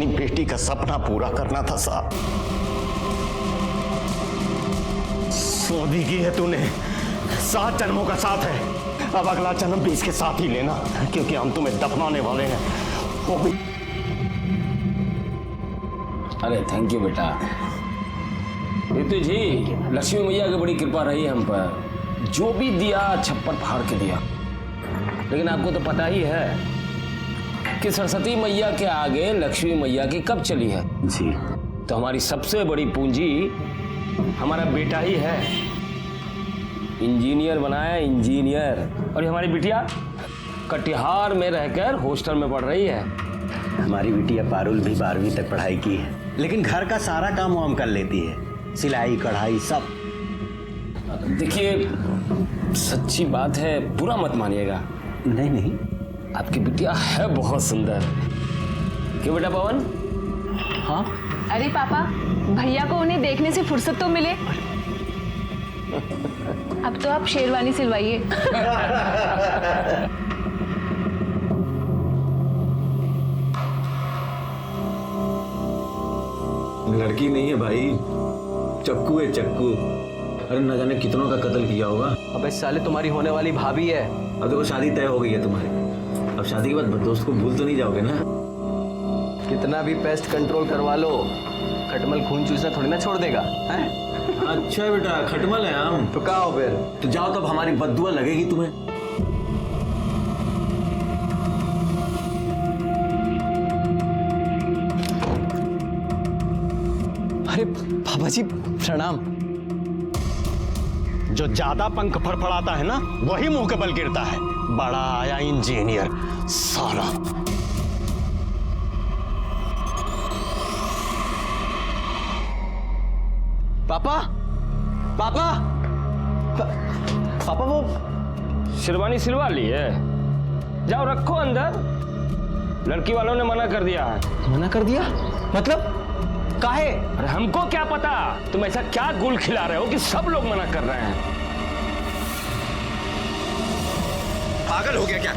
अपनी बेटी का सपना पूरा करना था साहब। शादी की है तूने, 7 जन्मों का साथ है, अब अगला जन्म भी इसके साथ ही लेना, क्योंकि हम तुम्हें दफनाने वाले हैं। वो भी। अरे थैंक यू बेटा। ऋतु जी, लक्ष्मी मैया की बड़ी कृपा रही हम पर, जो भी दिया छप्पर फाड़ के दिया। लेकिन आपको तो पता ही है कि सरस्वती मैया के आगे लक्ष्मी मैया की कब चली है जी। तो हमारी सबसे बड़ी पूंजी हमारा बेटा ही है। इंजीनियर बनाया, इंजीनियर। और ये हमारी बिटिया कटिहार में रहकर हॉस्टल में पढ़ रही है। हमारी बिटिया पारुल भी 12वीं तक पढ़ाई की है, लेकिन घर का सारा काम वो हम कर लेती है, सिलाई कढ़ाई सब। देखिए सच्ची बात है, बुरा मत मानिएगा। नहीं नहीं, आपकी बिटिया है बहुत सुंदर। क्यों बेटा पवन? हाँ। अरे पापा, भैया को उन्हें देखने से फुर्सत तो मिले। अब तो आप शेरवानी सिलवाइए। लड़की नहीं है भाई, चक्कू है चक्कू। अरे न जाने कितनों का कत्ल किया होगा। अबे साले तुम्हारी होने वाली भाभी है। अब देखो शादी तय हो गई है तुम्हारी, अब शादी के बाद दोस्त को भूल तो नहीं जाओगे ना? कितना भी पेस्ट कंट्रोल करवा लो, खटमल खून चूसना थोड़ी ना छोड़ देगा है? अच्छा है बेटा, खटमल है हम। तो कहा हो फिर? तो जाओ, तब हमारी बद्दुआ लगेगी तुम्हें। अरे बाबा जी प्रणाम। जो ज्यादा पंख फड़फड़ाता है ना, वही मुंह के बल गिरता है। बड़ा आया इंजीनियर साला। पापा पापा पापा वो शेरवानी सिलवा ली है, जाओ रखो अंदर। लड़की वालों ने मना कर दिया है। मना कर दिया? मतलब काहे? अरे हमको क्या पता, तुम ऐसा क्या गुल खिला रहे हो कि सब लोग मना कर रहे हैं। पागल हो गया क्या?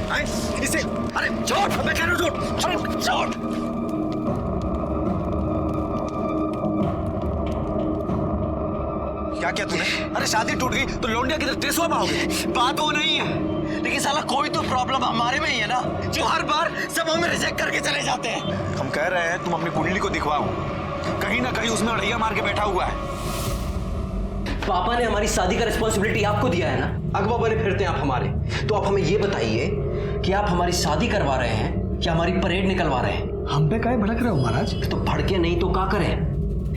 इसे अरे छोड़, मैं कह रहा हूं छोड़, छोड़। क्या किया तूने? अरे शादी टूट गई तो लौंडिया किधर टेसुआ पाओगे? बात वो नहीं है, लेकिन साला कोई तो प्रॉब्लम हमारे में ही है ना, जो हर बार सब हमें रिजेक्ट करके चले जाते हैं। हम कह रहे हैं तुम अपनी कुंडली को दिखवाओ, कहीं ना कहीं उसमें अड़ैया मार के बैठा हुआ है। पापा ने हमारी शादी का रिस्पॉन्सिबिलिटी आपको दिया है ना, अगवा बने फिरते हैं आप हमारे। तो आप हमें ये बताइए कि आप हमारी शादी करवा रहे हैं या हमारी परेड निकलवा रहे हैं? हम पे काहे भड़क रहे हो महाराज? तो भड़के नहीं तो क्या करें?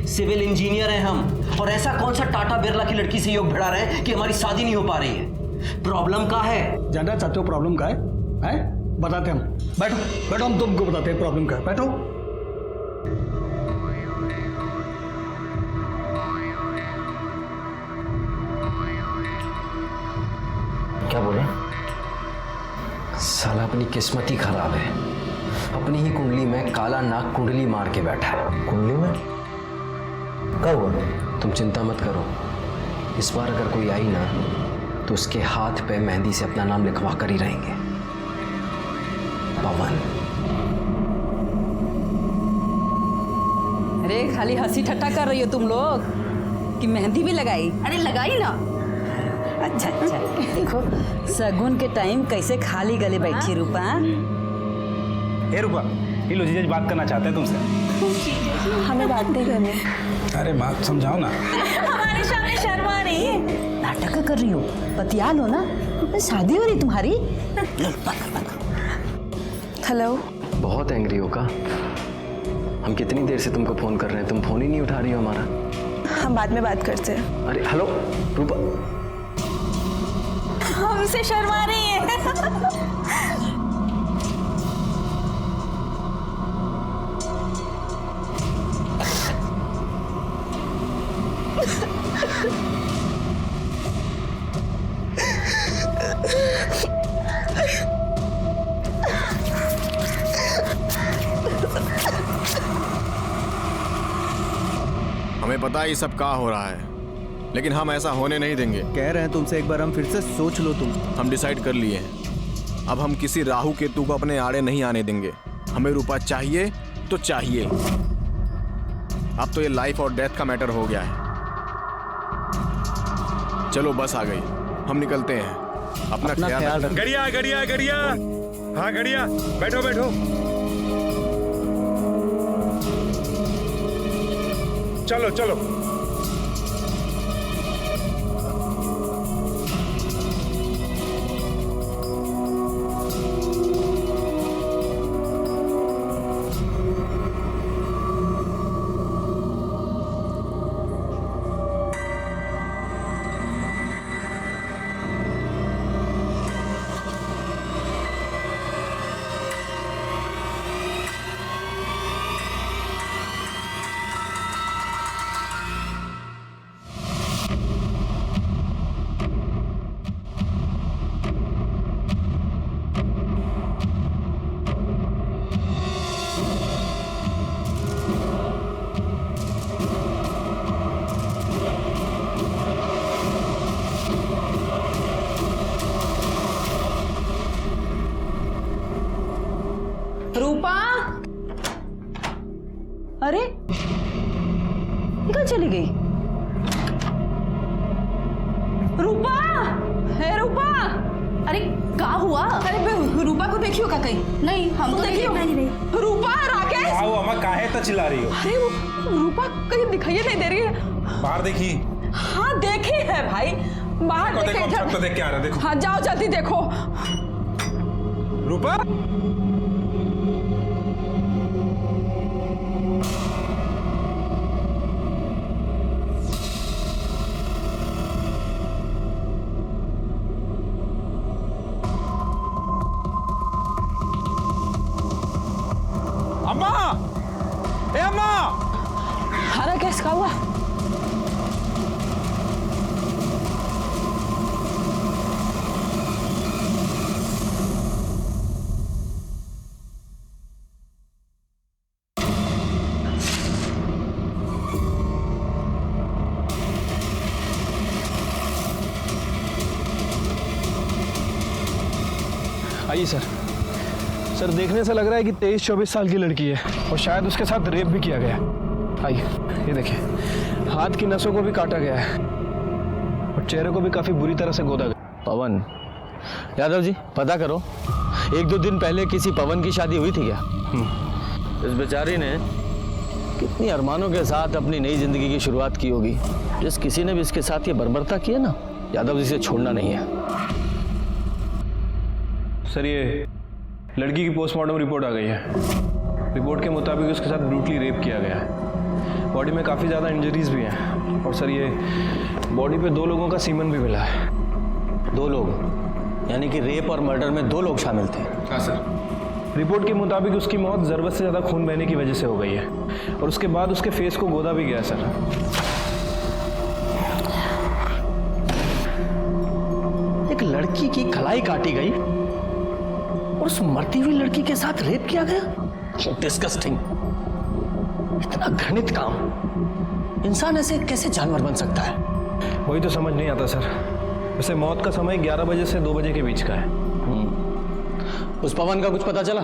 सिविल इंजीनियर हैं हम, और ऐसा कौन सा टाटा बिरला की लड़की से योग भिड़ा रहे हैं कि हमारी शादी नहीं हो पा रही है? प्रॉब्लम क्या है? जानना चाहते हो प्रॉब्लम क्या है? बताते हम। बैठो बैठो, हम तुमको बताते हैं प्रॉब्लम क्या है। बैठो। क्या बोले? साला अपनी किस्मत ही खराब है, अपनी ही कुंडली में काला नाग कुंडली मार के बैठा है। कुंडली में कब हुआ? तुम चिंता मत करो, इस बार अगर कोई आई ना तो उसके हाथ पे मेहंदी से अपना नाम लिखवा कर ही रहेंगे, पवन। अरे खाली हंसी ठट्टा कर रही हो तुम लोग कि मेहंदी भी लगाई? अरे लगाई ना। अच्छा अच्छा, देखो सगुन के टाइम कैसे खाली गले बैठी रूपा। ए रूपा, ये लो जीजा जी बात करना चाहते हैं तुमसे। हमें बात नहीं करनी। अरे बात समझाओ ना। हमारे सामने शर्मा रही है, नाटक कर रही हो, बतिया लो ना, शादी हो रही तुम्हारी। हेलो। बहुत एंग्री हो का? हम कितनी देर से तुमको फोन कर रहे हैं, तुम फोन ही नहीं उठा रही हो हमारा। हम बाद में बात करते हैं। अरे हेलो रूपा। हमसे शर्मा रही है। हमें पता है ये सब क्या हो रहा है, लेकिन हम ऐसा होने नहीं देंगे। कह रहे हैं तुमसे एक बार हम फिर से सोच लो। तुम हम डिसाइड कर लिए हैं, अब हम किसी राहु केतु को अपने आड़े नहीं आने देंगे। हमें रूपा चाहिए अब तो चाहिए। अब तो ये लाइफ और डेथ का मैटर हो गया है। चलो बस आ गई, हम निकलते हैं। अपना ख्याल रखना। गड़िया गड़िया गड़िया, हाँ गड़िया, बैठो बैठो। चलो चलो। रूपा, अरे कहाँ चली गई? रूपा, है रूपा। अरे क्या हुआ? अरे रूपा को देखियो का कहीं? नहीं, हम तो देखियो नहीं। रूपा, राकेश। आओ अम्मा, काहे तो चिल्ला रही हो? अरे रूपा कहीं दिखाई नहीं दे रही है। बाहर देखी? हाँ देखी है भाई, बाहर देखो, छत पे देख के आ रहा, देखो। हाँ जाओ जल्दी देखो। रूपा, अम्मा, ए अम्मा। हाँ राकेश, क्या हुआ? आइए सर। सर देखने से लग रहा है कि 23-24 साल की लड़की है और शायद उसके साथ रेप भी किया गया है। आइए, ये देखिए, हाथ की नसों को भी काटा गया है और चेहरे को भी काफी बुरी तरह से गोदा गया। पवन, यादव जी पता करो, 1-2 दिन पहले किसी पवन की शादी हुई थी क्या? इस बेचारी ने कितनी अरमानों के साथ अपनी नई जिंदगी की शुरुआत की होगी। जिस किसी ने भी इसके साथ ये बर्बरता की है ना, यादव जी से छोड़ना नहीं है। सर ये लड़की की पोस्टमार्टम रिपोर्ट आ गई है। रिपोर्ट के मुताबिक उसके साथ ब्रूटली रेप किया गया है। बॉडी में काफ़ी ज़्यादा इंजरीज भी हैं और सर ये बॉडी पे 2 लोगों का सीमन भी मिला है। 2 लोग? यानी कि रेप और मर्डर में 2 लोग शामिल थे? हाँ सर। रिपोर्ट के मुताबिक उसकी मौत ज़रूरत से ज़्यादा खून बहने की वजह से हो गई है और उसके बाद उसके फेस को गोदा भी गया सर। एक लड़की की कलाई काटी गई और उस मरती हुई लड़की के साथ रेप किया गया? डिस्गस्टिंग। इतना घृणित काम। इंसान ऐसे कैसे जानवर बन सकता है? वही तो समझ नहीं आता सर। वैसे मौत का समय 11 बजे से 2 बजे के बीच का है। उस पवन का कुछ पता चला?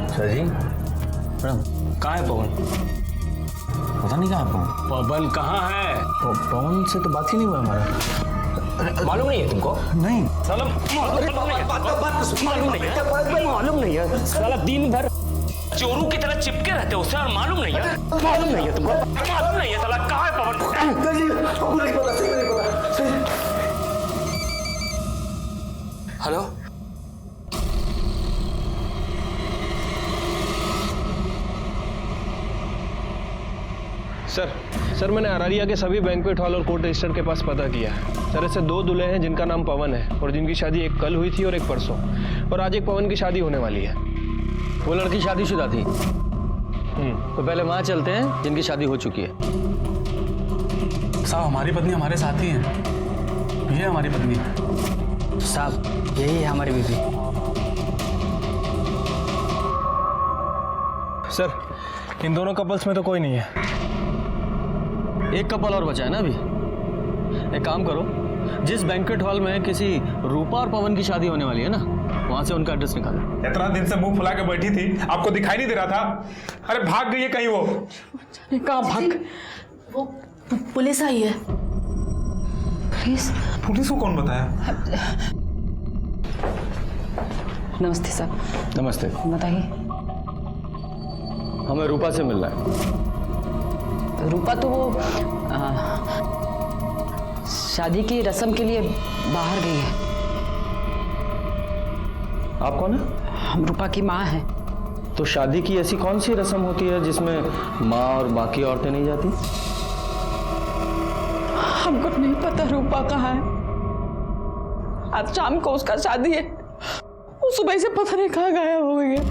सर जी, मैडम कहाँ है पवन? पता नहीं कहाँ है पवन। पवन कहाँ है? पवन से तो बात ही नहीं हुआ हमारा। मालूम नहीं है तुमको? नहीं साला मालूम नहीं है। साला दिन भर चोरू की तरह चिपके रहते हो उससे और मालूम नहीं है? मालूम नहीं है तुमको? मालूम नहीं है साला कहाँ है पवन? हेलो, सर मैंने अरारिया के सभी बैंक्वेट हॉल और कोर्ट रजिस्टर के पास पता किया है। सर ऐसे 2 दूल्हे हैं जिनका नाम पवन है और जिनकी शादी एक कल हुई थी और एक परसों, और आज एक पवन की शादी होने वाली है। वो लड़की शादीशुदा थी? तो पहले वहां चलते हैं जिनकी शादी हो चुकी है। साहब हमारी पत्नी हमारे साथ ही है, ये हमारी पत्नी। साहब यही है हमारी बीवी। सर इन दोनों कपल्स में तो कोई नहीं है। एक कपल और बचा है ना अभी। एक काम करो, जिस बैंक्वेट हॉल में किसी रूपा और पवन की शादी होने वाली है ना, वहां से उनका एड्रेस निकालो। इतना दिन से मुंह फुला के बैठी थी, आपको दिखाई नहीं दे रहा था? अरे भाग गई है कहीं वो। कहाँ भाग? वो पुलिस आई है। पुलिस? पुलिस को कौन बताया? नमस्ते साहब। नमस्ते। बताइए। हमें रूपा से मिलना है। रूपा तो वो शादी की रस्म के लिए बाहर गई है। आप कौन है? हम रूपा की माँ हैं। तो शादी की ऐसी कौन सी रस्म होती है जिसमें माँ और बाकी औरतें नहीं जाती? हमको नहीं पता रूपा कहाँ है। आज शाम को उसका शादी है। वो सुबह से पता नहीं कहाँ गायब हो गई है।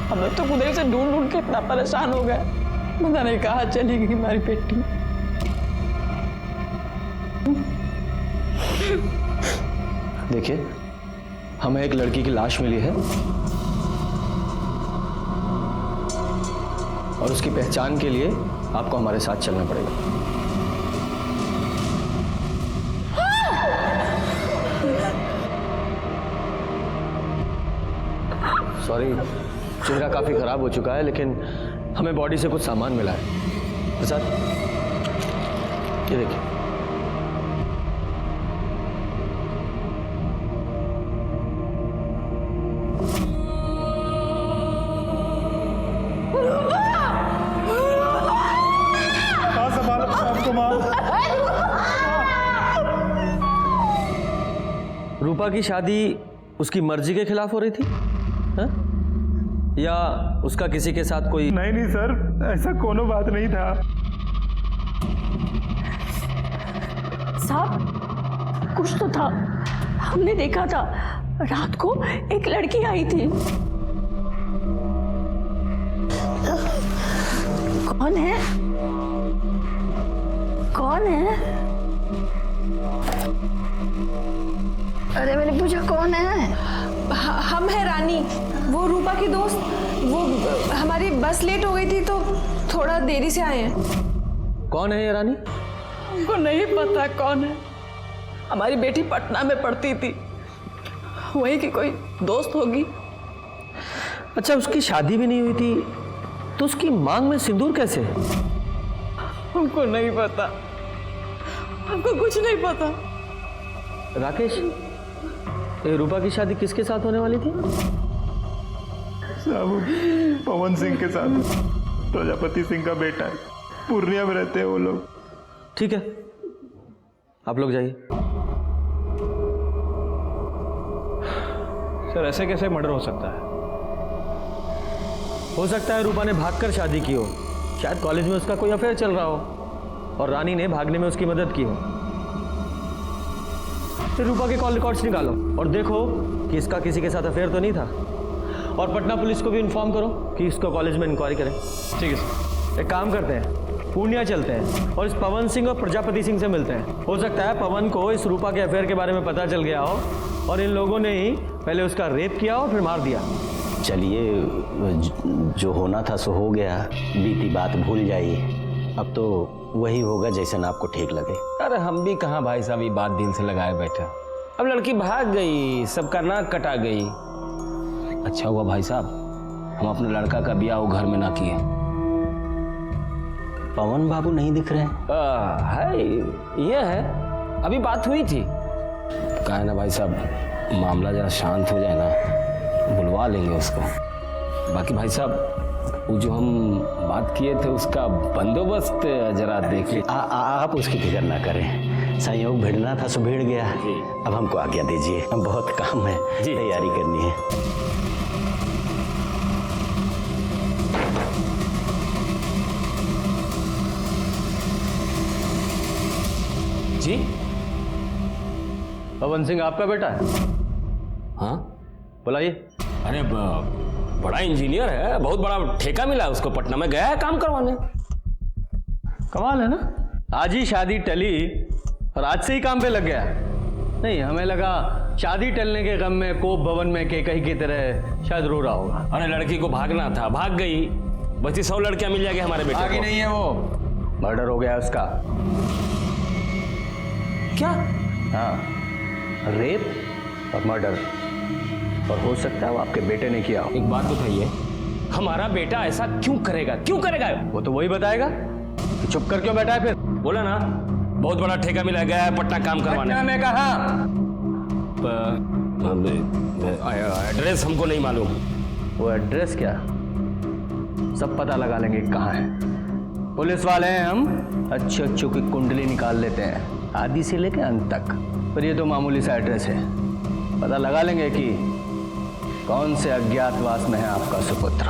हम लोग तो उधर से ढूंढ ढूंढ के इतना परेशान हो गए, पता नहीं कहाँ चली गई हमारी बेटी। देखिए, हमें एक लड़की की लाश मिली है और उसकी पहचान के लिए आपको हमारे साथ चलना पड़ेगा। सॉरी, चेहरा काफी खराब हो चुका है, लेकिन हमें बॉडी से कुछ सामान मिला है। प्रसाद, ये देखिए। रूपा की शादी उसकी मर्जी के खिलाफ हो रही थी, हा? या उसका किसी के साथ कोई? नहीं सर, ऐसा कोनो बात नहीं था। साहब, कुछ तो था। हमने देखा था रात को एक लड़की आई थी। कौन है? कौन है? अरे मैंने पूछा कौन है? हम है रानी, वो रूपा की दोस्त। वो हमारी बस लेट हो गई थी तो थोड़ा देरी से आए हैं। कौन है ये रानी? हमको नहीं पता कौन है। हमारी बेटी पटना में पढ़ती थी, वहीं की कोई दोस्त होगी। अच्छा, उसकी शादी भी नहीं हुई थी तो उसकी मांग में सिंदूर कैसे? हमको नहीं पता, हमको कुछ नहीं पता। राकेश, ये रूपा की शादी किसके साथ होने वाली थी? साहब, पवन सिंह के साथ। प्रजापति सिंह का बेटा है, पूर्णिया में रहते हैं वो लोग। ठीक है, आप लोग जाइए। सर, ऐसे कैसे मर्डर हो सकता है? हो सकता है रूपा ने भागकर शादी की हो। शायद कॉलेज में उसका कोई अफेयर चल रहा हो और रानी ने भागने में उसकी मदद की हो। फिर रूपा के कॉल रिकॉर्ड्स निकालो और देखो कि इसका किसी के साथ अफेयर तो नहीं था। और पटना पुलिस को भी इन्फॉर्म करो कि इसको कॉलेज में इंक्वायरी करें। ठीक है सर। एक काम करते हैं, पूर्णिया चलते हैं और इस पवन सिंह और प्रजापति सिंह से मिलते हैं। हो सकता है पवन को इस रूपा के अफेयर के बारे में पता चल गया हो और इन लोगों ने ही पहले उसका रेप किया और फिर मार दिया। चलिए, जो होना था सो हो गया, बीती बात भूल जाइए। अब तो वही होगा जैसा आपको ठीक लगे। अरे हम भी कहाँ भाई साहब ये बात दिल से लगाए बैठे। अब लड़की भाग गई, सबका नाक कटा गई। अच्छा हुआ भाई साहब हम अपने लड़का का ब्याह वो घर में ना किए। पवन बाबू नहीं दिख रहे हैं? है, ये है, अभी बात हुई थी। कहा है ना भाई साहब, मामला जरा शांत हो जाए ना, बुलवा लेंगे उसको। बाकी भाई साहब वो जो हम बात किए थे उसका बंदोबस्त जरा देख लीजिए। आप उसकी फिक्र ना करें, संयोग भिड़ना था सो भिड़ गया। अब हमको आज्ञा दीजिए, हम बहुत काम है, तैयारी करनी है। जी, पवन सिंह आपका बेटा है? हाँ, बुलाइए। अरे बड़ा इंजीनियर है, बहुत बड़ा ठेका मिला है उसको, पटना में गया है काम करवाने। कमाल है ना, आज ही शादी टली और आज से ही काम पे लग गया। नहीं, हमें लगा शादी टलने के गम में कोप भवन में केकई की तरह शायद रो रहा होगा। अरे लड़की को भागना था, भाग गई। बची 100 लड़कियां मिल जाएगी हमारे बेटे को। आगे नहीं है वो, मर्डर हो गया उसका। क्या? हाँ, रेप और मर्डर और हो सकता है वो आपके बेटे ने किया हो। एक बात बताइए, हमारा बेटा ऐसा क्यों करेगा? क्यों करेगा? वो तो वही बताएगा कि चुप कर क्यों बैठा है फिर। बोला ना, बहुत बड़ा ठेका मिला गया है पटना काम करवाने। पटना में कहा? एड्रेस हमको नहीं मालूम। वो एड्रेस क्या, सब पता लगा लेंगे कहाँ है। पुलिस वाले हैं हम, अच्छे अच्छों की कुंडली निकाल लेते हैं आदि से लेकर अंत तक। पर ये तो मामूली सा एड्रेस है, पता लगा लेंगे कि कौन से अज्ञातवास में है आपका सुपुत्र।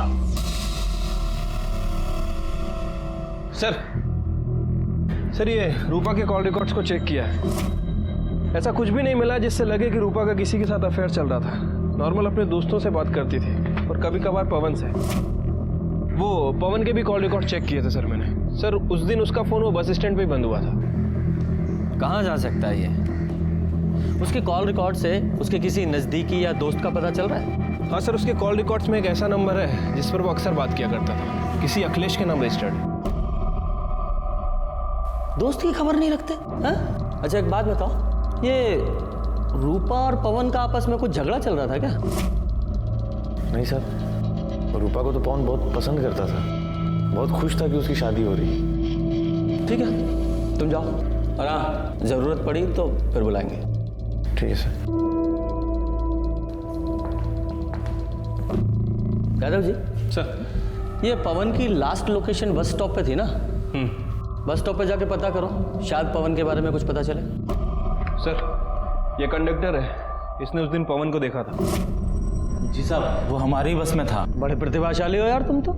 सर ये रूपा के कॉल रिकॉर्ड्स को चेक किया है, ऐसा कुछ भी नहीं मिला जिससे लगे कि रूपा का किसी के साथ अफेयर चल रहा था। नॉर्मल अपने दोस्तों से बात करती थी और कभी कभार पवन से। वो पवन के भी कॉल रिकॉर्ड चेक किए थे सर मैंने। सर उस दिन उसका फ़ोन वो बस स्टैंड पे ही बंद हुआ था। कहाँ जा सकता है ये? उसके कॉल रिकॉर्ड से उसके किसी नज़दीकी या दोस्त का पता चल रहा है? हाँ सर, उसके कॉल रिकॉर्ड्स में एक ऐसा नंबर है जिस पर वो अक्सर बात किया करता था, किसी अखिलेश के नाम रजिस्टर्ड। दोस्त की खबर नहीं रखते हैं? अच्छा एक बात बताओ, ये रूपा और पवन का आपस में कुछ झगड़ा चल रहा था क्या? नहीं सर, रूपा को तो पवन बहुत पसंद करता था, बहुत खुश था कि उसकी शादी हो रही। ठीक है, तुम जाओ और हाँ, जरूरत पड़ी तो फिर बुलाएंगे। ठीक है सर। यादव जी सर, ये पवन की लास्ट लोकेशन बस स्टॉप पे थी ना? बस स्टॉप पे जाके पता करो, शायद पवन के बारे में कुछ पता चले। सर ये कंडक्टर है, इसने उस दिन पवन को देखा था। जी साहब, वो हमारी बस में था। बड़े प्रतिभाशाली हो यार तुम तो।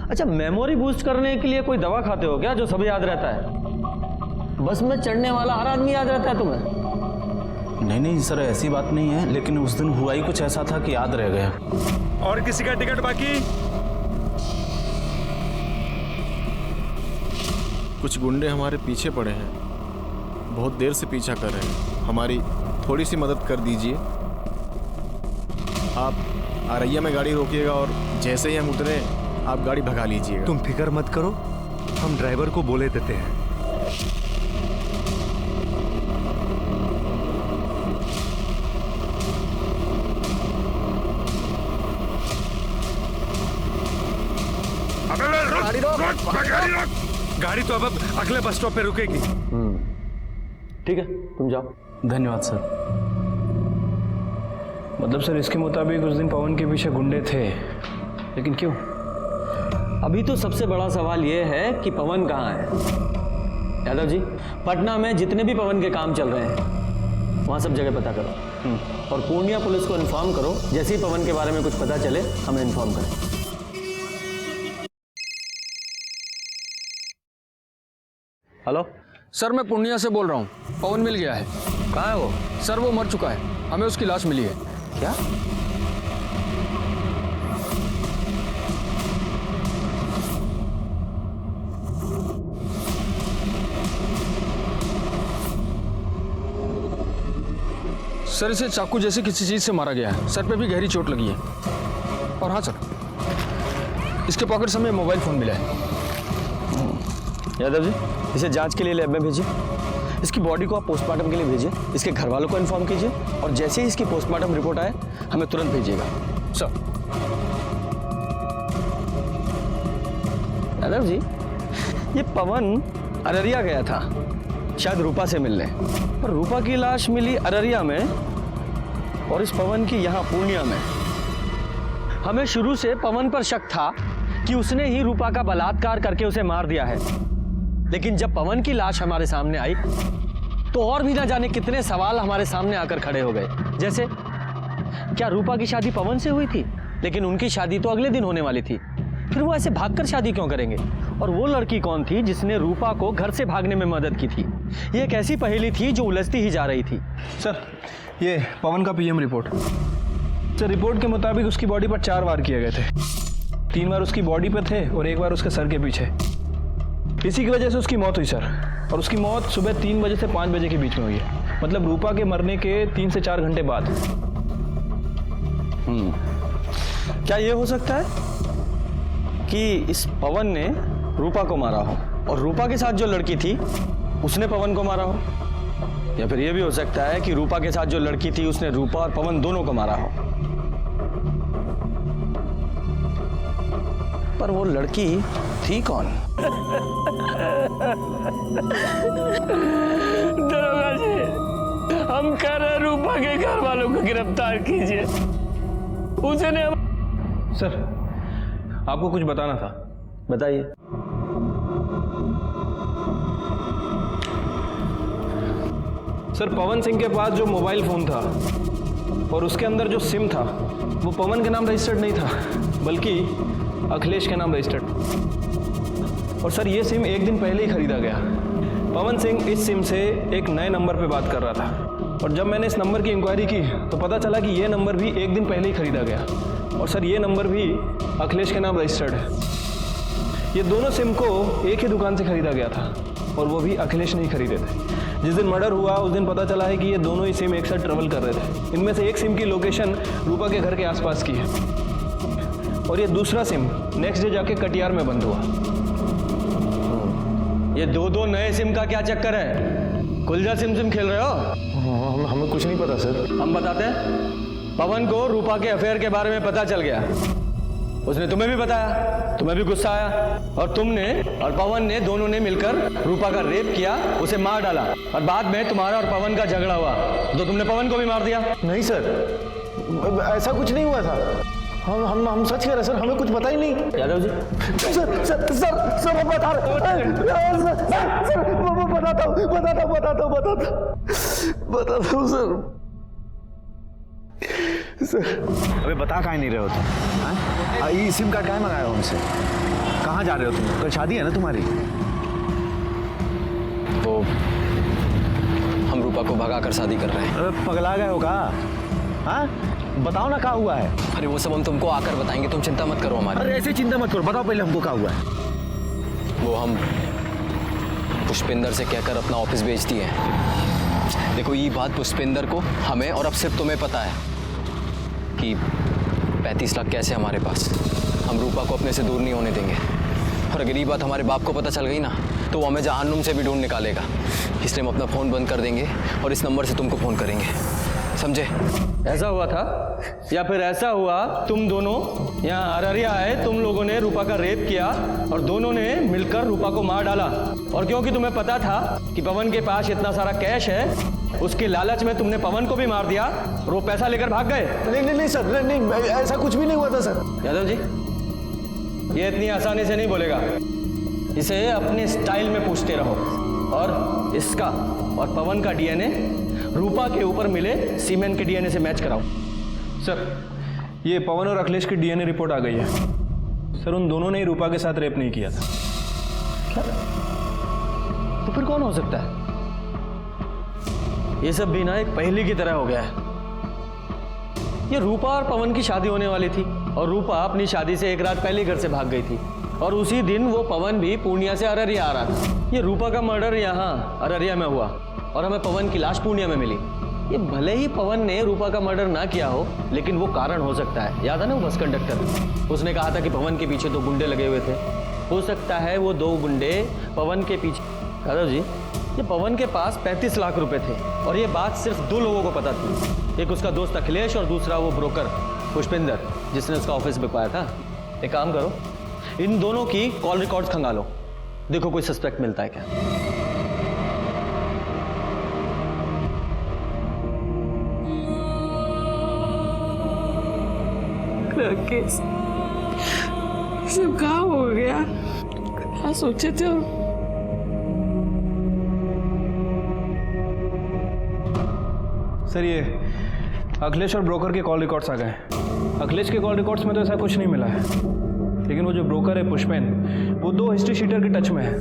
अच्छा, मेमोरी बूस्ट करने के लिए कोई दवा खाते हो क्या जो सब याद रहता है? बस में चढ़ने वाला हर आदमी याद रहता है तुम्हें? नहीं सर, ऐसी बात नहीं है, लेकिन उस दिन हुआ ही कुछ ऐसा था कि याद रह गया। और किसी का टिकट बाकी? कुछ गुंडे हमारे पीछे पड़े हैं, बहुत देर से पीछा कर रहे हैं, हमारी थोड़ी सी मदद कर दीजिए। आप आरैया में गाड़ी रोकिएगा और जैसे ही हम उतरे आप गाड़ी भगा लीजिएगा। तुम फिक्र मत करो, हम ड्राइवर को बोले देते हैं। गाड़ी तो अब अगले बस स्टॉप पे रुकेगी। ठीक है, तुम जाओ। धन्यवाद सर। मतलब सर इसके मुताबिक उस दिन पवन के पीछे गुंडे थे, लेकिन क्यों? अभी तो सबसे बड़ा सवाल यह है कि पवन कहाँ है। यादव जी, पटना में जितने भी पवन के काम चल रहे हैं वहाँ सब जगह पता करो और पूर्णिया पुलिस को इन्फॉर्म करो, जैसे ही पवन के बारे में कुछ पता चले हमें इन्फॉर्म करें। हेलो सर, मैं पूर्णिया से बोल रहा हूँ। पवन मिल गया है। कहाँ है वो? सर वो मर चुका है, हमें उसकी लाश मिली है। क्या? सर इसे चाकू जैसी किसी चीज से मारा गया है, सर पे भी गहरी चोट लगी है। और हाँ सर, इसके पॉकेट से हमें मोबाइल फोन मिला है। यादव जी, इसे जांच के लिए लैब में भेजिए। इसकी बॉडी को आप पोस्टमार्टम के लिए भेजिए, इसके घर वालों को इन्फॉर्म कीजिए और जैसे ही इसकी पोस्टमार्टम रिपोर्ट आए हमें तुरंत भेजिएगा। सर। यादव जी, ये पवन अररिया गया था शायद रूपा से मिलने, पर रूपा की लाश मिली अररिया में और इस पवन की यहाँ पूर्णिया में। हमें शुरू से पवन पर शक था कि उसने ही रूपा का बलात्कार करके उसे मार दिया है, लेकिन जब पवन की लाश हमारे सामने आई तो और भी ना जाने कितने सवाल हमारे सामने आकर खड़े हो गए। जैसे, क्या रूपा की शादी पवन से हुई थी? लेकिन उनकी शादी तो अगले दिन होने वाली थी, फिर वो ऐसे भागकर शादी क्यों करेंगे? और वो लड़की कौन थी जिसने रूपा को घर से भागने में मदद की थी? ये एक ऐसी पहेली थी जो उलझती ही जा रही थी। सर ये पवन का पीएम रिपोर्ट। सर रिपोर्ट के मुताबिक उसकी बॉडी पर 4 वार किए गए थे, 3 बार उसकी बॉडी पर थे और 1 बार उसके सर के पीछे। इसी की वजह से उसकी मौत हुई सर, और उसकी मौत सुबह 3 बजे से 5 बजे के बीच में हुई है, मतलब रूपा के मरने के 3 से 4 घंटे बाद। क्या ये हो सकता है कि इस पवन ने रूपा को मारा हो और रूपा के साथ जो लड़की थी उसने पवन को मारा हो? या फिर ये भी हो सकता है कि रूपा के साथ जो लड़की थी उसने रूपा और पवन दोनों को मारा हो? पर वो लड़की थी कौन? दरोगा जी, हम कह रहे रूपा के घर वालों को गिरफ्तार कीजिए। उसने सर, आपको कुछ बताना था। बताइए। सर, पवन सिंह के पास जो मोबाइल फोन था और उसके अंदर जो सिम था वो पवन के नाम रजिस्टर्ड नहीं था, बल्कि अखिलेश के नाम रजिस्टर्ड। और सर, ये सिम एक दिन पहले ही खरीदा गया। पवन सिंह इस सिम से एक नए नंबर पे बात कर रहा था, और जब मैंने इस नंबर की इंक्वायरी की तो पता चला कि ये नंबर भी एक दिन पहले ही खरीदा गया। और सर, ये नंबर भी अखिलेश के नाम रजिस्टर्ड है। ये दोनों सिम को एक ही दुकान से खरीदा गया था, और वो भी अखिलेश नहीं खरीदे थे। जिस दिन मर्डर हुआ उस दिन पता चला है कि ये दोनों ही सिम एक साथ ट्रेवल कर रहे थे। इनमें से एक सिम की लोकेशन रूपा के घर के आसपास की है, और ये दूसरा सिम नेक्स्ट डे जाके कटियार में बंद हुआ। ये दो नए सिम का क्या चक्कर है? खुलजा सिम खेल रहे हो? हमें कुछ नहीं पता सर। हम बताते हैं। पवन को रूपा के अफेयर के बारे में पता चल गया। उसने तुम्हें भी बताया, तुम्हें भी गुस्सा आया, और तुमने और पवन ने दोनों ने मिलकर रूपा का रेप किया, उसे मार डाला, और बाद में तुम्हारा और पवन का झगड़ा हुआ तो तुमने पवन को भी मार दिया। नहीं सर, ऐसा कुछ नहीं हुआ था। हम सच कह रहे सर, हमें कुछ पता ही नहीं। यादव जी, सर मैं बता रहा हूँ, बताता हूँ सर। अबे बता काहे नहीं रहे हो तुम? ये सिम कार्ड काहे मंगाया हो हमसे? कहाँ जा रहे हो तुम? कल शादी है ना तुम्हारी? वो हम रूपा को भगा कर शादी कर रहे हैं। अबे पगला गए हो का? हाँ, बताओ ना क्या हुआ है। अरे वो सब हम तुमको आकर बताएंगे, तुम चिंता मत करो हमारी। अरे ऐसे चिंता मत करो, बताओ पहले हमको क्या हुआ है। वो हम पुष्पिंदर से कहकर अपना ऑफिस बेच दिए हैं। देखो, ये बात पुष्पिंदर को, हमें और अब सिर्फ तुम्हें पता है कि 35 लाख कैसे हमारे पास। हम रूपा को अपने से दूर नहीं होने देंगे, और अगर ये बात हमारे बाप को पता चल गई ना तो वो हमें जहन्नुम से भी ढूंढ निकालेगा। इसलिए हम अपना फ़ोन बंद कर देंगे और इस नंबर से तुमको फ़ोन करेंगे, समझे? ऐसा हुआ था, या फिर ऐसा हुआ तुम दोनों यहाँ अररिया आए, तुम लोगों ने रूपा का रेप किया और दोनों ने मिलकर रूपा को मार डाला, और क्योंकि तुम्हें पता था कि पवन के पास इतना सारा कैश है, उसके लालच में तुमने पवन को भी मार दिया और वो पैसा लेकर भाग गए। नहीं सर, नहीं, ऐसा कुछ भी नहीं हुआ था सर। यादव जी, ये इतनी आसानी से नहीं बोलेगा। इसे अपने स्टाइल में पूछते रहो, और इसका और पवन का डीएनए रूपा के ऊपर मिले सीमेंट के डीएनए से मैच कराओ। सर, ये पवन और अखिलेश की डीएनए रिपोर्ट आ गई है। सर, उन दोनों ने ही रूपा के साथ रेप नहीं किया था। क्या? तो फिर कौन हो सकता है? ये सब भी ना एक पहेली की तरह हो गया है। ये रूपा और पवन की शादी होने वाली थी, और रूपा अपनी शादी से एक रात पहले घर से भाग गई थी, और उसी दिन वो पवन भी पूर्णिया से अररिया आ रहा था। ये रूपा का मर्डर यहाँ अररिया में हुआ, और हमें पवन की लाश पूर्णिया में मिली। ये भले ही पवन ने रूपा का मर्डर ना किया हो, लेकिन वो कारण हो सकता है। याद है ना वो बस कंडक्टर, उसने कहा था कि पवन के पीछे 2 गुंडे लगे हुए थे। हो सकता है वो 2 गुंडे पवन के पीछे। यादव जी, ये पवन के पास 35 लाख रुपए थे, और ये बात सिर्फ 2 लोगों को पता थी। एक उसका दोस्त अखिलेश, और दूसरा वो ब्रोकर पुष्पिंदर, जिसने उसका ऑफिस बिकवाया था। एक काम करो, इन दोनों की कॉल रिकॉर्ड्स खंगालो, देखो कोई सस्पेक्ट मिलता है क्या। राकेश, सब कहाँ हो गया? क्या सोचे थे? सर, ये अखिलेश और ब्रोकर के कॉल रिकॉर्ड्स आ गए। अखिलेश के कॉल रिकॉर्ड्स में तो ऐसा कुछ नहीं मिला है, लेकिन वो जो ब्रोकर है पुष्पेन, वो 2 हिस्ट्री शीटर के टच में है।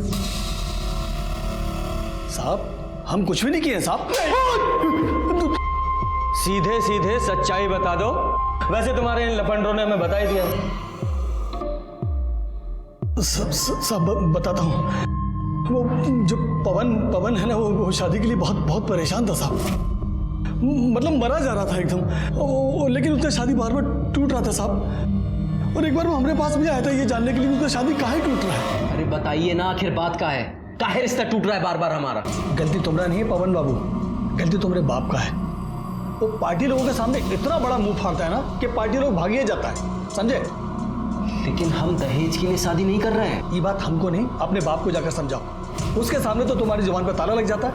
साहब, हम कुछ भी नहीं किए साहब। सीधे सीधे सच्चाई बता दो। वैसे तुम्हारे इन लफंडरों ने हमें बता ही दिया। साहब बताता हूँ, वो जो पवन है ना, वो शादी के लिए बहुत परेशान था साहब। मतलब मरा जा रहा था एकदम, लेकिन उसका शादी बार बार टूट रहा था साहब। और एक बार वो हमारे पास भी आया था ये जानने के लिए उसका शादी काहे टूट रहा है। अरे बताइए ना, आखिर बात का है, काहे रिश्ता टूट रहा है बार बार हमारा? गलती तुम्हारा नहीं है पवन बाबू, गलती तुम्हारे बाप का है। वो पार्टी लोगों के सामने इतना बड़ा मुंह फाड़ता है ना कि पार्टी लोग भागिए जाता है, समझे? लेकिन हम दहेज के लिए शादी नहीं कर रहे हैं। ये बात हमको नहीं, अपने बाप को जाकर समझाओ। उसके सामने तो तुम्हारी जुबान पर ताला लग जाता है।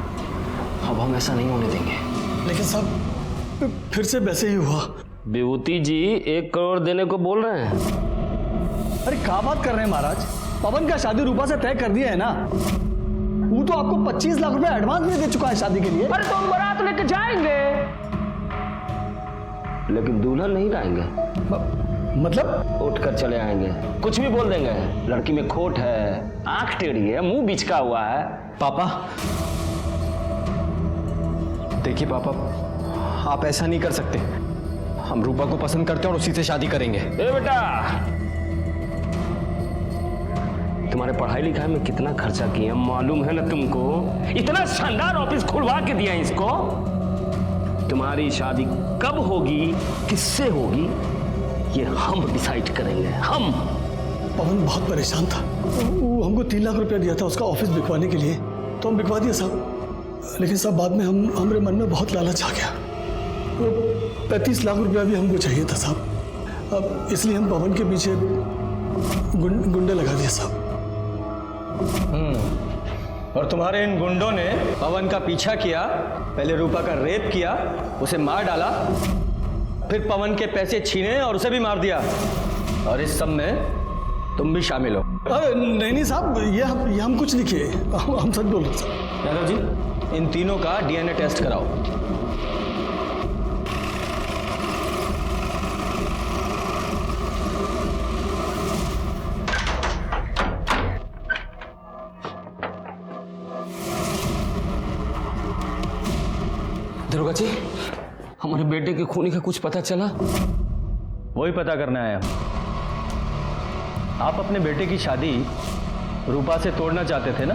अब हम ऐसा नहीं होने देंगे। लेकिन साहब फिर से वैसे ही हुआ। विभूति जी 1 करोड़ देने को बोल रहे हैं। अरे क्या बात कर रहे हैं महाराज, पवन का शादी रूपा से तय कर दिया है ना। वो तो आपको 25 लाख रुपए एडवांस में दे चुका है शादी के लिए। अरे तो हम बारात लेके जाएंगे। लेकिन दुल्हन नहीं लाएंगे। मतलब उठ कर चले आएंगे, कुछ भी बोल देंगे। लड़की में खोट है, आंख टेढ़ी है, मुंह बिचका हुआ है। पापा देखिए पापा, आप ऐसा नहीं कर सकते। हम रूपा को पसंद करते हैं और उसी से शादी करेंगे। ए बेटा, तुम्हारे पढ़ाई लिखाई में कितना खर्चा किए मालूम है ना तुमको? इतना शानदार ऑफिस खुलवा के दिया इसको। तुम्हारी शादी कब होगी, किससे होगी, ये हम डिसाइड करेंगे। हम। पवन बहुत परेशान था, वो हमको 3 लाख रुपया दिया था उसका ऑफिस बिकवाने के लिए, तो हम बिकवा दिया साहब। लेकिन साहब बाद में हमारे मन में बहुत लालच आ गया। 35 लाख रुपया भी हमको चाहिए था साहब। अब इसलिए हम पवन के पीछे गुंडे लगा दिए साहब। और तुम्हारे इन गुंडों ने पवन का पीछा किया, पहले रूपा का रेप किया, उसे मार डाला, फिर पवन के पैसे छीने और उसे भी मार दिया। और इस सब में तुम भी शामिल हो। नहीं साहब, ये हम कुछ नहीं किए, हम सच बोल रहे साहब। यादव जी, इन तीनों का डीएनए टेस्ट कराओ। दरोगा जी, हमारे बेटे के खूनी का कुछ पता चला? वही पता करना है। आप अपने बेटे की शादी रूपा से तोड़ना चाहते थे ना?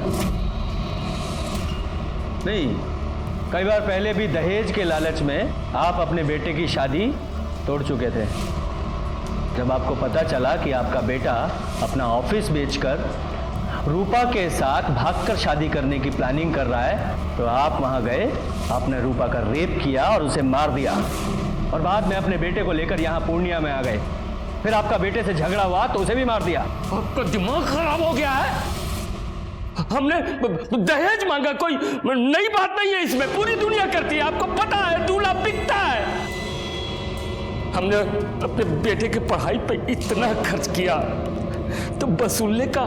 नहीं, कई बार पहले भी दहेज के लालच में आप अपने बेटे की शादी तोड़ चुके थे। जब आपको पता चला कि आपका बेटा अपना ऑफिस बेचकर रूपा के साथ भागकर शादी करने की प्लानिंग कर रहा है, तो आप वहां गए, आपने रूपा का रेप किया और उसे मार दिया, और बाद में अपने बेटे को लेकर यहाँ पूर्णिया में आ गए। फिर आपका बेटे से झगड़ा हुआ तो उसे भी मार दिया। आपका दिमाग खराब हो गया है? हमने दहेज मांगा, कोई नई बात नहीं है इसमें, पूरी दुनिया करती है, आपको पता है, दूल्हा बिकता है। हमने अपने बेटे की पढ़ाई पे इतना खर्च किया तो वसूलने का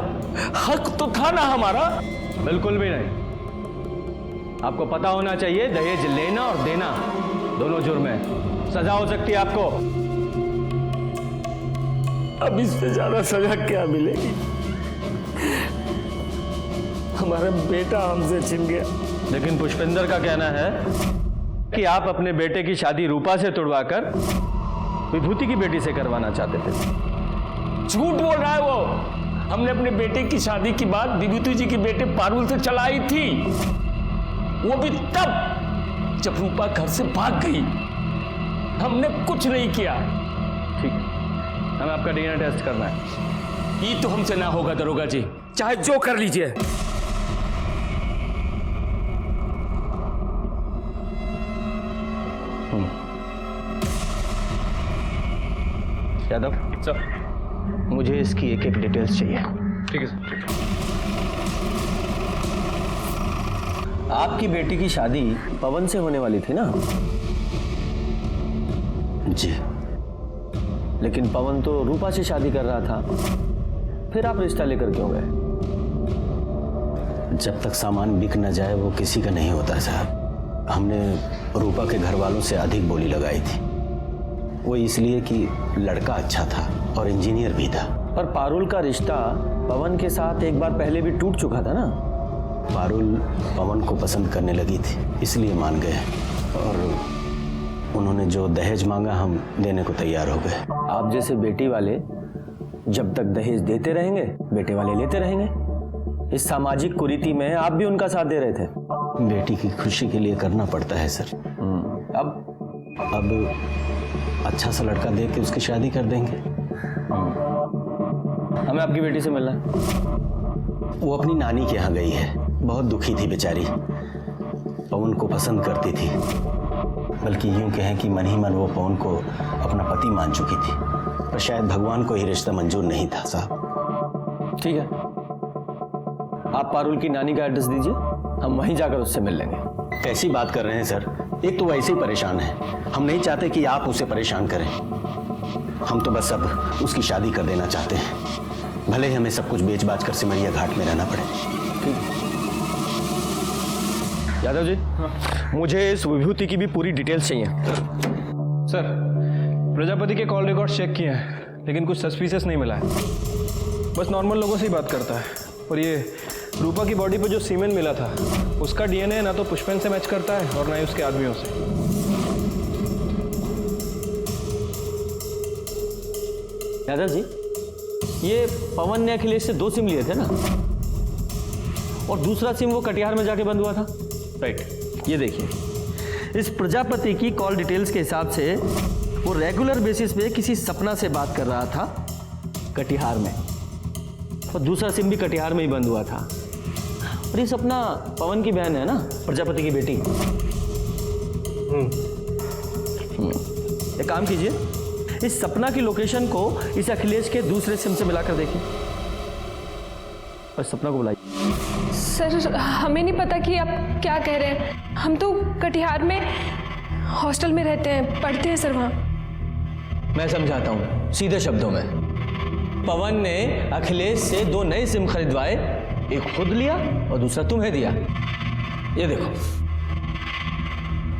हक तो था ना हमारा? बिल्कुल भी नहीं। आपको पता होना चाहिए, दहेज लेना और देना दोनों जुर्म है, सजा हो सकती है आपको। अब इससे ज्यादा सजा क्या मिलेगी? हमारा बेटा हमसे छिन गया। लेकिन पुष्पेंद्र का कहना है कि आप अपने बेटे की शादी रूपा से तुड़वाकर विभूति की बेटी से करवाना चाहते थे। झूठ बोल रहा है वो। हमने अपने बेटे की शादी की बात विभूति जी की बेटे पारुल से चलाई थी, वो भी तब जब रूपा घर से भाग गई। हमने कुछ नहीं किया। ठीक, हमें आपका डीएनए टेस्ट करना है। ये तो हमसे ना होगा दरोगा जी, चाहे जो कर लीजिए। यादव सर, मुझे इसकी एक एक डिटेल्स चाहिए। ठीक है सर। आपकी बेटी की शादी पवन से होने वाली थी ना? जी। लेकिन पवन तो रूपा से शादी कर रहा था, फिर आप रिश्ता लेकर क्यों गए? जब तक सामान बिक न जाए वो किसी का नहीं होता साहब। हमने रूपा के घर वालों से अधिक बोली लगाई थी, वो इसलिए कि लड़का अच्छा था और इंजीनियर भी था। पर पारुल का रिश्ता पवन के साथ एक बार पहले भी टूट चुका था ना? पारुल पवन को पसंद करने लगी थी, इसलिए मान गए, और उन्होंने जो दहेज मांगा हम देने को तैयार हो गए। आप जैसे बेटी वाले जब तक दहेज देते रहेंगे, बेटे वाले लेते रहेंगे। इस सामाजिक कुरीति में आप भी उनका साथ दे रहे थे। बेटी की खुशी के लिए करना पड़ता है सर। अब अच्छा सा लड़का देख के उसकी शादी कर देंगे। हमें आपकी बेटी से मिलना है। वो अपनी नानी के यहाँ गई है, बहुत दुखी थी बेचारी, पवन को पसंद करती थी, बल्कि यूं कहें कि मन ही मन वो पवन को अपना पति मान चुकी थी। पर शायद भगवान को ही रिश्ता मंजूर नहीं था साहब। ठीक है, आप पारुल की नानी का एड्रेस दीजिए, हम वहीं जाकर उससे मिल लेंगे। कैसी बात कर रहे हैं सर? एक तो वैसे ही परेशान है, हम नहीं चाहते कि आप उसे परेशान करें। हम तो बस अब उसकी शादी कर देना चाहते हैं, भले ही हमें सब कुछ बेच बाच कर सिमरिया घाट में रहना पड़े। यादव जी, मुझे इस विभूति की भी पूरी डिटेल्स चाहिए। सर, प्रजापति के कॉल रिकॉर्ड चेक किए हैं, लेकिन कुछ सस्पिशियस नहीं मिला है। बस नॉर्मल लोगों से ही बात करता है। और ये रूपा की बॉडी पर जो सीमेन मिला था, उसका डीएनए ना तो पुष्पेन से मैच करता है और ना ही उसके आदमियों से। यादव जी, ये पवन ने अखिलेश से 2 सिम लिए थे ना, और दूसरा सिम वो कटिहार में जाके बंद हुआ था। राइट, ये देखिए, इस प्रजापति की कॉल डिटेल्स के हिसाब से वो रेगुलर बेसिस पे किसी सपना से बात कर रहा था कटिहार में, और दूसरा सिम भी कटिहार में ही बंद हुआ था। और ये सपना पवन की बहन है ना, प्रजापति की बेटी। एक काम कीजिए, इस सपना की लोकेशन को इस अखिलेश के दूसरे सिम से मिलाकर देखिए और सपना को बुलाइए। सर, हमें नहीं पता कि आप क्या कह रहे हैं। हम तो कटिहार में हॉस्टल में रहते हैं, पढ़ते हैं सर वहाँ। मैं समझाता हूँ सीधे शब्दों में। पवन ने अखिलेश से 2 नए सिम खरीदवाए, एक खुद लिया और दूसरा तुम्हें दिया। ये देखो,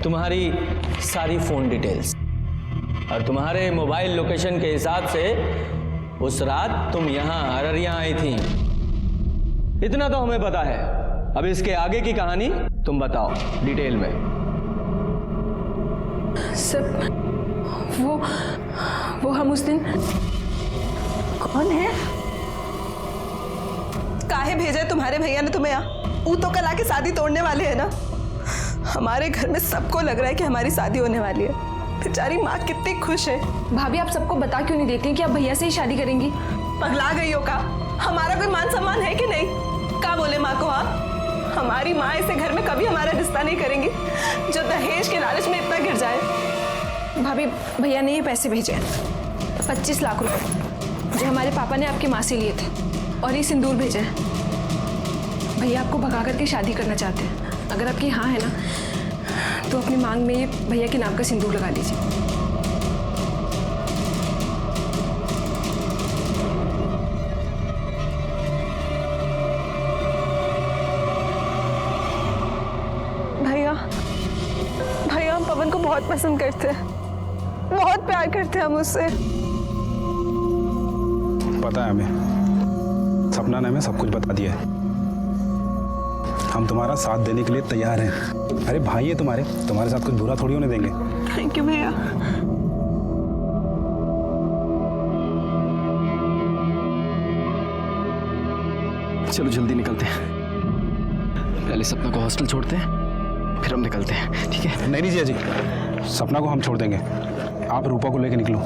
तुम्हारी सारी फोन डिटेल्स और तुम्हारे मोबाइल लोकेशन के हिसाब से उस रात तुम यहाँ अररिया आई थी। इतना तो हमें पता है, अब इसके आगे की कहानी तुम बताओ डिटेल में। सर, वो हम उस दिन। कौन है? काहे भेजे तुम्हारे भैया ने तुम्हें यहाँ? वो तो कल आके शादी तोड़ने वाले हैं ना। हमारे घर में सबको लग रहा है कि हमारी शादी होने वाली है। बेचारी माँ कितनी खुश है। भाभी, आप सबको बता क्यों नहीं देती कि आप भैया से ही शादी करेंगी? पगला गई हो का? हमारा कोई मान सम्मान है कि नहीं? क्या बोले माँ को? हाँ, हमारी माँ ऐसे घर में कभी हमारा रिश्ता नहीं करेंगी जो दहेज के लालच में इतना गिर जाए। भाभी, भैया ने ये पैसे भेजे 25 लाख रुपए, जो हमारे पापा ने आपकी माँ से लिए थे, और ये सिंदूर भेजे हैं। भैया आपको भगा करके शादी करना चाहते हैं। अगर आपकी हाँ है ना, तो अपनी मांग में ये भैया के नाम का सिंदूर लगा लीजिए। भैया हम पवन को बहुत पसंद करते हैं, बहुत प्यार करते हैं हम उससे। पता है हमें, सपना ने हमें सब कुछ बता दिया है। हम तुम्हारा साथ देने के लिए तैयार हैं। अरे भाई है तुम्हारे साथ कुछ बुरा थोड़ी होने देंगे। थैंक यू भैया। चलो जल्दी निकलते हैं, पहले सपना को हॉस्टल छोड़ते हैं, फिर हम निकलते हैं। ठीक है? नहीं जिया जी, सपना को हम छोड़ देंगे, आप रूपा को लेकर निकलो।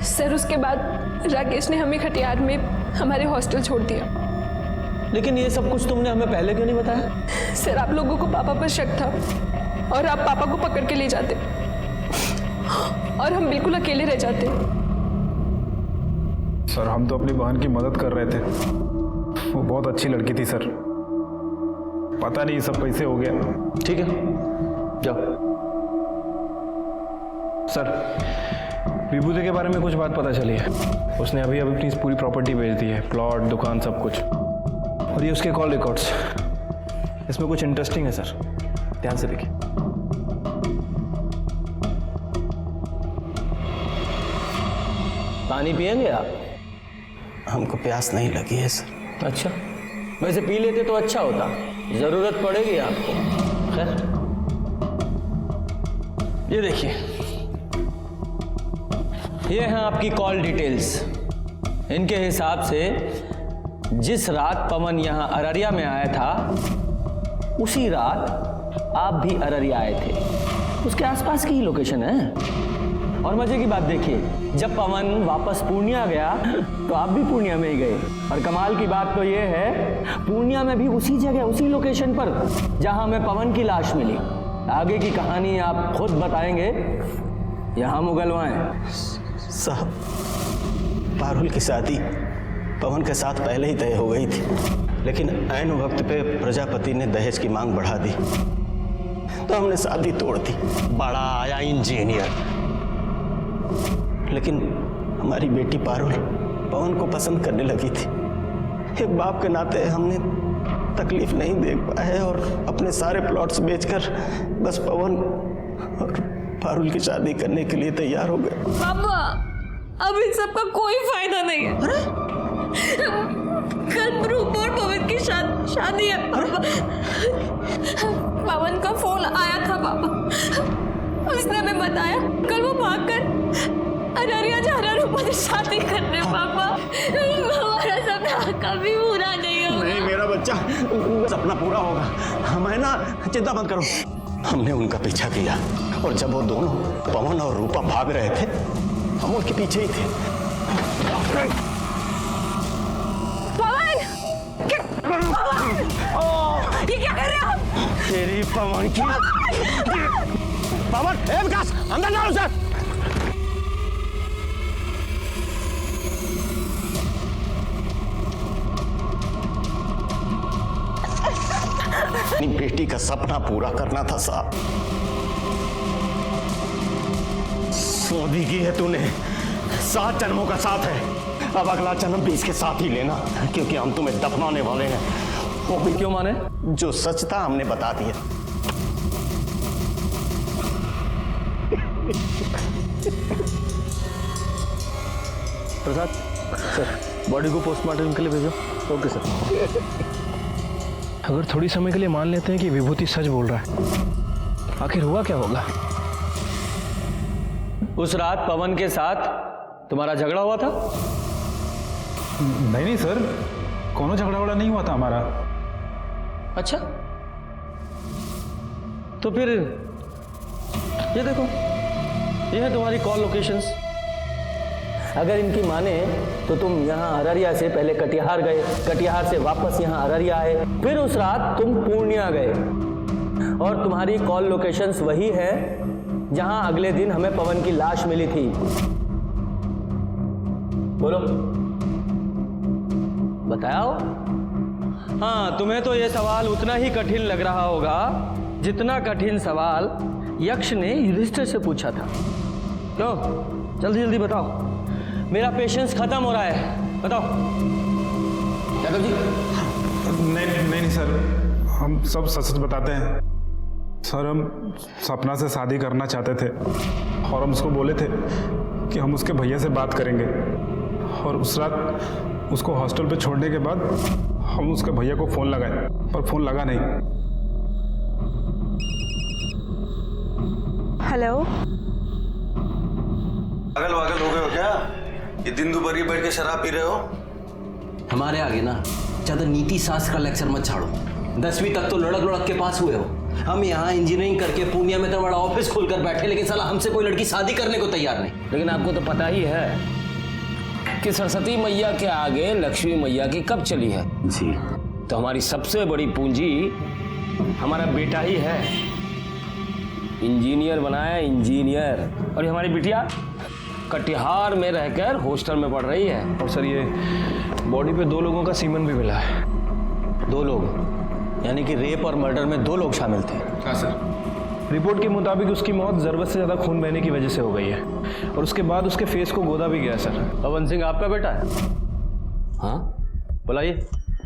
सर, उसके बाद राकेश ने हमें खटियार में हमारे हॉस्टल छोड़ दिया। लेकिन ये सब कुछ तुमने हमें पहले क्यों नहीं बताया? सर, आप लोगों को पापा पर शक था और आप पापा को पकड़ के ले जाते और हम बिल्कुल अकेले रह जाते। सर, हम तो अपनी बहन की मदद कर रहे थे, वो बहुत अच्छी लड़की थी सर, पता नहीं सब कैसे हो गया। ठीक है, जाओ। सर, विभूति के बारे में कुछ बात पता चली है। उसने अभी अपनी पूरी प्रॉपर्टी बेच दी है, प्लॉट, दुकान, सब कुछ। और ये उसके कॉल रिकॉर्ड्स, इसमें कुछ इंटरेस्टिंग है सर, ध्यान से देखिए। पानी पिएंगे आप? हमको प्यास नहीं लगी है सर। अच्छा, वैसे पी लेते तो अच्छा होता, जरूरत पड़ेगी आपको। खैर, ये देखिए, ये हैं आपकी कॉल डिटेल्स। इनके हिसाब से जिस रात पवन यहाँ अररिया में आया था, उसी रात आप भी अररिया आए थे। उसके आसपास की ही लोकेशन है। और मजे की बात देखिए, जब पवन वापस पूर्णिया गया तो आप भी पूर्णिया में ही गए। और कमाल की बात तो ये है, पूर्णिया में भी उसी जगह, उसी लोकेशन पर जहां हमें पवन की लाश मिली। आगे की कहानी आप खुद बताएंगे, यहां मुगलवाएं। साहब, पारुल की शादी पवन के साथ पहले ही तय हो गई थी, लेकिन ऐन वक्त पे प्रजापति ने दहेज की मांग बढ़ा दी तो हमने शादी तोड़ दी। बड़ा आया इंजीनियर, लेकिन हमारी बेटी पारुल पवन को पसंद करने लगी थी। एक बाप के नाते हमने तकलीफ नहीं देख पाए और अपने सारे प्लॉट्स बेचकर बस पवन और पारुल की शादी करने के लिए तैयार हो गए। पापा, अब इन सब का कोई फायदा नहीं है। कल रूप और पवन की शादी है पापा। पवन का फोन आया था पापा, उसने हमें बताया कल वो भागकर अररिया जा रहा रूपा से शादी करने। पापा, हमारा सपना कभी पूरा नहीं होगा। नहीं मेरा बच्चा, सपना पूरा होगा। हमें ना चिंता मत करो। हमने उनका पीछा किया और जब वो दोनों पवन और रूपा भाग रहे थे हम उनके पीछे ही थे। पवन! ये क्या कर रहे हो आप? तेरी पवन की पवन, ए विकास अंदर जाओ सर। अपनी बेटी का सपना पूरा करना था साहब। शादी की है तूने, 7 जन्मों का साथ है। अब अगला जन्म भी इसके साथ ही लेना, क्योंकि हम तुम्हें दफनाने वाले हैं। वो भी क्यों माने? जो सच था हमने बता दिया। प्रसाद सर, बॉडी को पोस्टमार्टम के लिए भेजो। Okay sir. अगर थोड़ी समय के लिए मान लेते हैं कि विभूति सच बोल रहा है, आखिर हुआ क्या होगा? उस रात पवन के साथ तुम्हारा झगड़ा हुआ था? नहीं सर, कोनो झगड़ा वगड़ा नहीं हुआ था हमारा। अच्छा, तो फिर ये देखो, ये है तुम्हारी कॉल लोकेशंस। अगर इनकी माने तो तुम यहाँ अररिया से पहले कटिहार गए, कटिहार से वापस यहाँ अररिया आए, फिर उस रात तुम पूर्णिया गए और तुम्हारी कॉल लोकेशंस वही है जहां अगले दिन हमें पवन की लाश मिली थी। बोलो, बताओ। हाँ, तुम्हें तो यह सवाल उतना ही कठिन लग रहा होगा जितना कठिन सवाल यक्ष ने युधिष्ठिर से पूछा था। क्यों? जल्दी जल्दी बताओ, मेरा पेशेंस खत्म हो रहा है। बताओ। यादव जी। नहीं सर, हम सब सच सच बताते हैं सर। हम सपना से शादी करना चाहते थे और हम उसको बोले थे कि हम उसके भैया से बात करेंगे, और उस रात उसको हॉस्टल पे छोड़ने के बाद हम उसके भैया को फ़ोन लगाए पर फ़ोन लगा नहीं। हेलो, पागल वागल हो गए हो क्या? ये दिन दोपहर बैठ के शराब पी रहे हो? हमारे आगे ना ज्यादा नीति शास्त्र का लेक्चर मत छाड़ो। 10वीं तक तो लड़क के पास हुए हो। हम यहाँ इंजीनियरिंग करके पूर्णिया में तो बड़ा ऑफिस खोलकर बैठे, लेकिन साला हमसे कोई लड़की शादी करने को तैयार नहीं। लेकिन आपको तो पता ही है कि सरस्वती मैया के आगे लक्ष्मी मैया की कब चली है जी। तो हमारी सबसे बड़ी पूंजी हमारा बेटा ही है। इंजीनियर बनाया, इंजीनियर। और ये हमारी बिटिया कटिहार में रहकर हॉस्टल में पढ़ रही है। और सर, ये बॉडी पे 2 लोगों का सीमन भी मिला है। 2 लोग? यानी कि रेप और मर्डर में 2 लोग शामिल थे? हाँ सर। रिपोर्ट के मुताबिक उसकी मौत जरूरत से ज्यादा खून बहने की वजह से हो गई है, और उसके बाद उसके फेस को गोदा भी गया सर। पवन सिंह आपका बेटा है? हाँ, बुलाइए।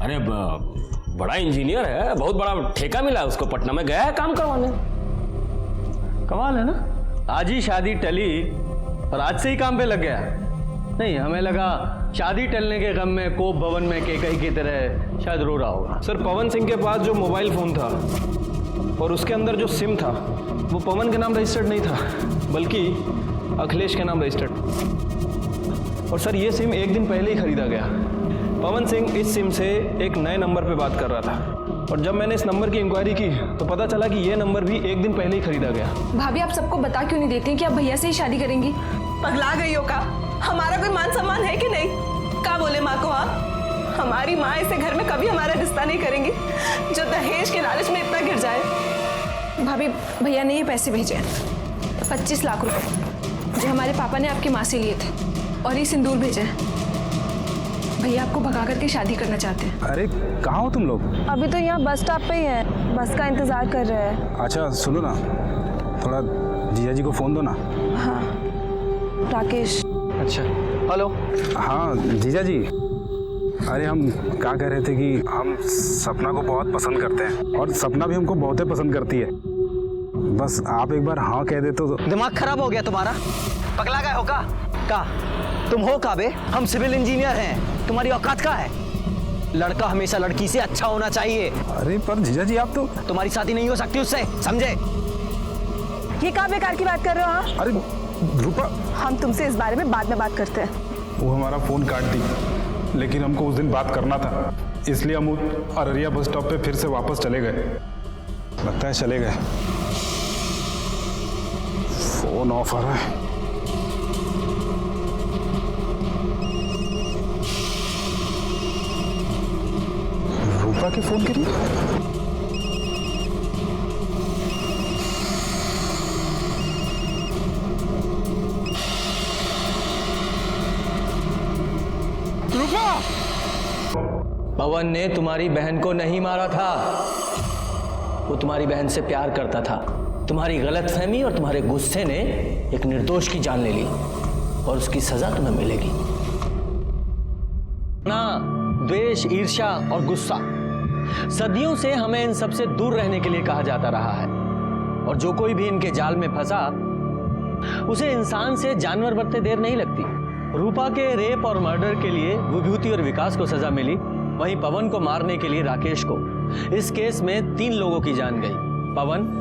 अरे बड़ा इंजीनियर है, बहुत बड़ा ठेका मिला है उसको, पटना में गया है काम करवाने। कमाल है ना, आज ही शादी टली और आज से ही काम पे लग गया। नहीं, हमें लगा शादी टलने के गम में कोप भवन में केकई की तरह शायद रो रहा होगा। सर, पवन सिंह के पास जो मोबाइल फोन था और उसके अंदर जो सिम था वो पवन के नाम रजिस्टर्ड नहीं था, बल्कि अखिलेश के नाम रजिस्टर्ड। और सर, ये सिम 1 दिन पहले ही खरीदा गया। पवन सिंह इस सिम से एक नए नंबर पे बात कर रहा था, और जब मैंने इस नंबर की इंक्वायरी की तो पता चला कि ये नंबर भी 1 दिन पहले ही खरीदा गया। भाभी, आप सबको बता क्यों नहीं देती कि आप भैया से ही शादी करेंगी? पगला गई हो का? हमारा कोई मान सम्मान है कि नहीं? क्या बोले माँ को आप? हमारी माँ ऐसे घर में कभी हमारा रिश्ता नहीं करेंगी जो दहेज के लालच में इतना गिर जाए। भाभी, भैया ने ये पैसे भेजे हैं, 25 लाख रुपए, जो हमारे पापा ने आपकी माँ से लिए थे, और ये सिंदूर भेजे हैं। भैया आपको भगा करके शादी करना चाहते हैं। अरे कहाँ हो तुम लोग? अभी तो यहाँ बस स्टॉप पे ही है, बस का इंतजार कर रहे हैं। अच्छा सुनो ना, थोड़ा जीजा जी को फ़ोन दो ना। हाँ राकेश। अच्छा हेलो। हाँ जीजा जी, अरे हम क्या कह रहे थे कि हम सपना को बहुत पसंद करते हैं और सपना भी हमको बहुत ही पसंद करती है। बस आप एक बार हाँ कह दे तो। दिमाग खराब हो गया तुम्हारा? पगला गए हो का तुम हो का बे? हम सिविल इंजीनियर हैं, तुम्हारी औकात का है? लड़का हमेशा लड़की से अच्छा होना चाहिए। अरे पर जीजा जी आप तो। तुम्हारी शादी नहीं हो सकती उससे, समझे? ये क्या बेकार की बात कर रहे हो? हाँ अरे रूपा, हम तुमसे इस बारे में बाद में बात करते हैं। वो हमारा फ़ोन काट दी, लेकिन हमको उस दिन बात करना था, इसलिए हम अररिया बस स्टॉप पे फिर से वापस चले गए। लगता है चले गए। फोन ऑफ आ रहा है। रूपा के फोन करिए। रूपा! पवन ने तुम्हारी बहन को नहीं मारा था, वो तुम्हारी बहन से प्यार करता था। तुम्हारी गलतफहमी और तुम्हारे गुस्से ने एक निर्दोष की जान ले ली और उसकी सजा तुम्हें मिलेगी। ना द्वेष, ईर्ष्या और गुस्सा सदियों से हमें इन सबसे दूर रहने के लिए कहा जाता रहा है, और जो कोई भी इनके जाल में फंसा उसे इंसान से जानवर बनते देर नहीं लगती। रूपा के रेप और मर्डर के लिए विभूति और विकास को सजा मिली, वहीं पवन को मारने के लिए राकेश को। इस केस में 3 लोगों की जान गई, पवन,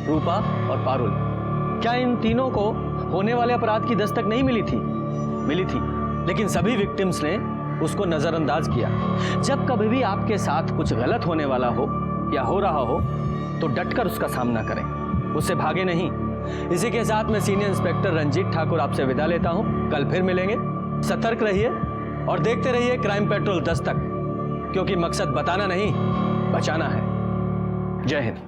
रूपा और पारुल। क्या इन तीनों को होने वाले अपराध की दस्तक नहीं मिली थी? मिली थी, लेकिन सभी विक्टिम्स ने उसको नजरअंदाज किया। जब कभी भी आपके साथ कुछ गलत होने वाला हो या हो रहा हो तो डटकर उसका सामना करें, उससे भागे नहीं। इसी के साथ मैं सीनियर इंस्पेक्टर रंजीत ठाकुर आपसे विदा लेता हूं। कल फिर मिलेंगे। सतर्क रहिए और देखते रहिए क्राइम पेट्रोल 10 तक, क्योंकि मकसद बताना नहीं, बचाना है। जय हिंद।